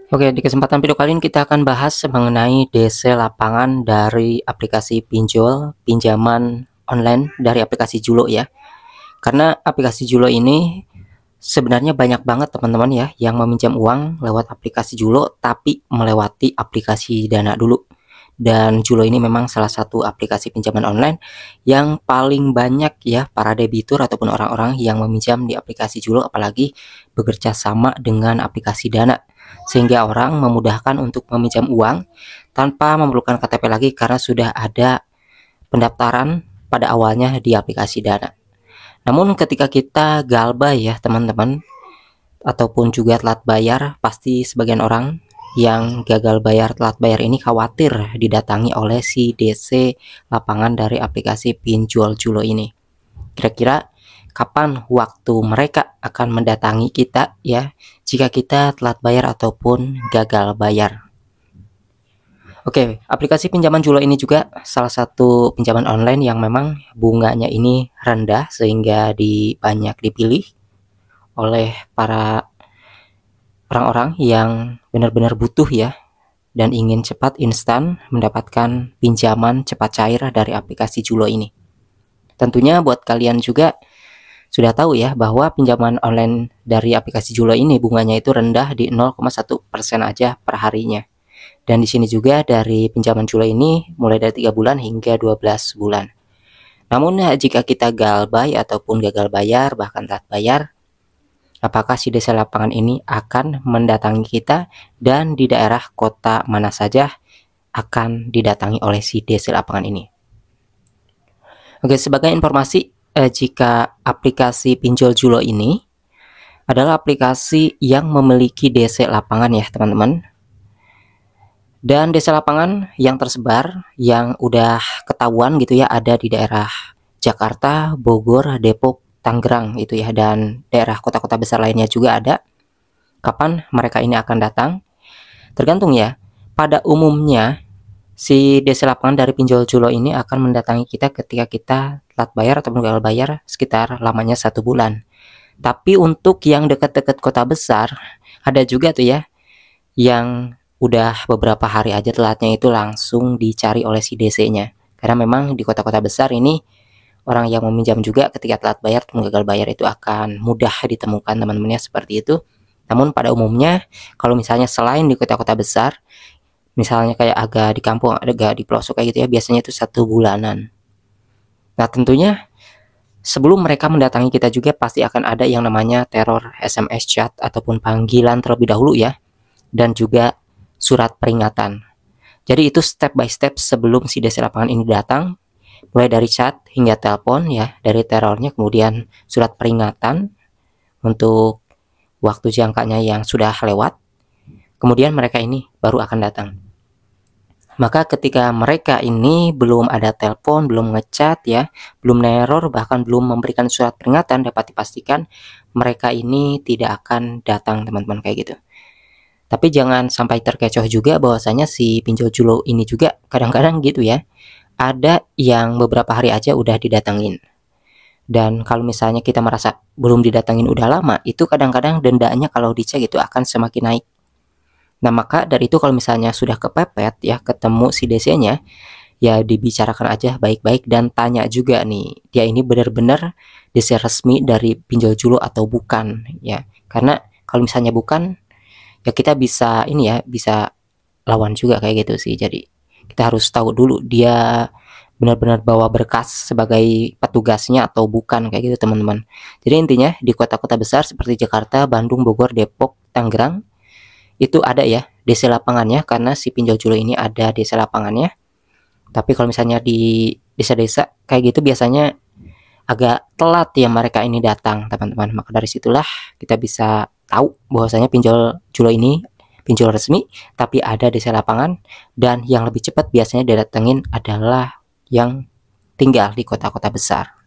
Oke, di kesempatan video kali ini kita akan bahas mengenai DC lapangan dari aplikasi pinjol, pinjaman online dari aplikasi Julo ya. Karena aplikasi Julo ini sebenarnya banyak banget teman-teman ya yang meminjam uang lewat aplikasi Julo tapi melewati aplikasi Dana dulu. Dan Julo ini memang salah satu aplikasi pinjaman online yang paling banyak ya para debitur ataupun orang-orang yang meminjam di aplikasi Julo, apalagi bekerja sama dengan aplikasi Dana, sehingga orang memudahkan untuk meminjam uang tanpa memerlukan KTP lagi karena sudah ada pendaftaran pada awalnya di aplikasi Dana. Namun ketika kita galbay ya teman-teman, ataupun juga telat bayar, pasti sebagian orang yang gagal bayar, telat bayar ini khawatir didatangi oleh si DC lapangan dari aplikasi pinjol Julo ini. Kira-kira kapan waktu mereka akan mendatangi kita ya jika kita telat bayar ataupun gagal bayar? Oke, aplikasi pinjaman Julo ini juga salah satu pinjaman online yang memang bunganya ini rendah sehingga banyak dipilih oleh para orang-orang yang benar-benar butuh ya dan ingin cepat instan mendapatkan pinjaman cepat cair dari aplikasi Julo ini. Tentunya buat kalian juga sudah tahu ya bahwa pinjaman online dari aplikasi Julo ini bunganya itu rendah di 0,1% aja per harinya. Dan di sini juga dari pinjaman Julo ini mulai dari 3 bulan hingga 12 bulan. Namun jika kita galbay ataupun gagal bayar bahkan telat bayar, apakah si DC lapangan ini akan mendatangi kita dan di daerah kota mana saja akan didatangi oleh si DC lapangan ini? Oke, sebagai informasi, jika aplikasi pinjol Julo ini adalah aplikasi yang memiliki DC lapangan ya teman-teman. Dan DC lapangan yang tersebar yang udah ketahuan gitu ya ada di daerah Jakarta, Bogor, Depok, Tangerang itu ya, dan daerah kota-kota besar lainnya juga ada. Kapan mereka ini akan datang? Tergantung ya. Pada umumnya si DC lapangan dari pinjol Julo ini akan mendatangi kita ketika kita telat bayar ataupun gagal bayar sekitar lamanya 1 bulan. Tapi untuk yang dekat-dekat kota besar ada juga tuh ya yang udah beberapa hari aja telatnya itu langsung dicari oleh si DC-nya. Karena memang di kota-kota besar ini orang yang meminjam juga ketika telat bayar atau gagal bayar itu akan mudah ditemukan teman-temannya seperti itu. Namun pada umumnya kalau misalnya selain di kota-kota besar, misalnya kayak agak di kampung, agak di pelosok kayak gitu ya, biasanya itu 1 bulanan. Nah tentunya sebelum mereka mendatangi kita juga pasti akan ada yang namanya teror SMS chat ataupun panggilan terlebih dahulu ya, dan juga surat peringatan. Jadi itu step by step sebelum si DC lapangan ini datang, mulai dari chat hingga telepon ya, dari terornya, kemudian surat peringatan untuk waktu jangkanya yang sudah lewat, kemudian mereka ini baru akan datang. Maka ketika mereka ini belum ada telepon, belum ngechat ya, belum neror, bahkan belum memberikan surat peringatan, dapat dipastikan mereka ini tidak akan datang teman-teman kayak gitu. Tapi jangan sampai terkecoh juga bahwasanya si pinjol Julo ini juga kadang-kadang gitu ya, ada yang beberapa hari aja udah didatengin. Dan kalau misalnya kita merasa belum didatengin udah lama, itu kadang-kadang dendanya kalau dicek itu akan semakin naik. Nah maka dari itu kalau misalnya sudah kepepet ya ketemu si DC-nya, ya dibicarakan aja baik-baik dan tanya juga nih, dia ini benar-benar DC resmi dari pinjol Julo atau bukan ya. Karena kalau misalnya bukan, ya kita bisa ini ya, bisa lawan juga kayak gitu sih. Jadi kita harus tahu dulu dia benar-benar bawa berkas sebagai petugasnya atau bukan kayak gitu teman-teman. Jadi intinya di kota-kota besar seperti Jakarta, Bandung, Bogor, Depok, Tangerang itu ada ya DC lapangannya, karena si pinjol Julo ini ada DC lapangannya. Tapi kalau misalnya di desa-desa kayak gitu biasanya agak telat ya mereka ini datang teman-teman. Maka dari situlah kita bisa tahu bahwasanya pinjol Julo ini pinjol resmi tapi ada DC lapangan, dan yang lebih cepat biasanya didatengin adalah yang tinggal di kota-kota besar.